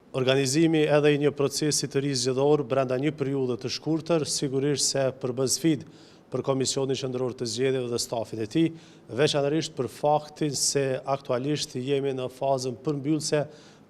Organizimi edhe i një procesi të ri zgjedhor brenda një periudhe të shkurtër, sigurisht se përbën sfidë për Komisionin Qendror të Zgjedhjeve dhe stafin e tij, veçanërisht për faktin se aktualisht jemi në fazën përmbyllëse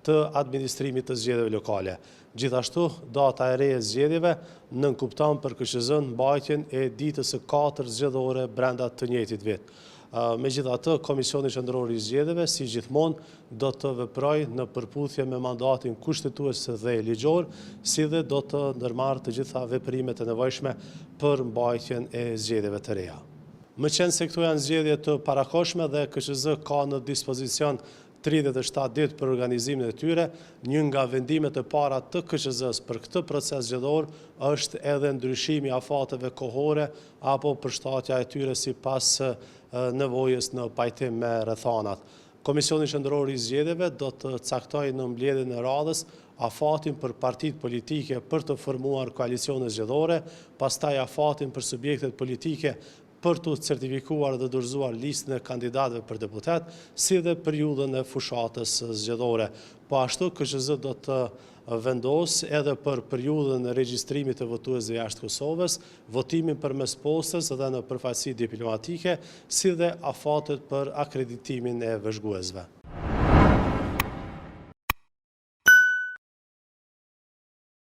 të administrimit të zgjedhjeve lokale. Gjithashtu, data e re e zgjedhjeve nënkupton për KQZ-n mbajtjen e ditës së 4 zgjedhore brenda të njëjtit vit. Megjithatë, Komisioni Qendror i Zgjedhjeve, si gjithmonë, do të veprojë në përputhje me mandatin kushtetues dhe ligjor, si dhe do të ndërmarrë të gjitha veprimet e nevojshme për mbajtjen e zgjedhjeve të reja. Më qenë se këto janë zgjedhje të parakohshme dhe KQZ ka në dispozicion 37 ditë për organizimin e tyre, një nga vendimet e para të KQZ-s për këtë proces zgjedhor është edhe ndryshimi i afateve kohore apo përshtatja e tyre sipas nevojës në pajtim me rrethanat. Komisioni Qendror i Zgjedhjeve do të caktojë në mbledhjen e radhës afatin për partitë politike për të formuar koalicione zgjedhore, pastaj afatin për subjektet politike për të certifikuar dhe dorëzuar listën e kandidatëve për deputet, si dhe periudhën e fushatës zgjedhore. Po ashtu, KQZ do të vendos edhe për periudhën e regjistrimit të votuesve jashtë Kosovës, votimin përmes postës dhe në përfaqësi diplomatike, si dhe afatet për akreditimin e vëzhguesve.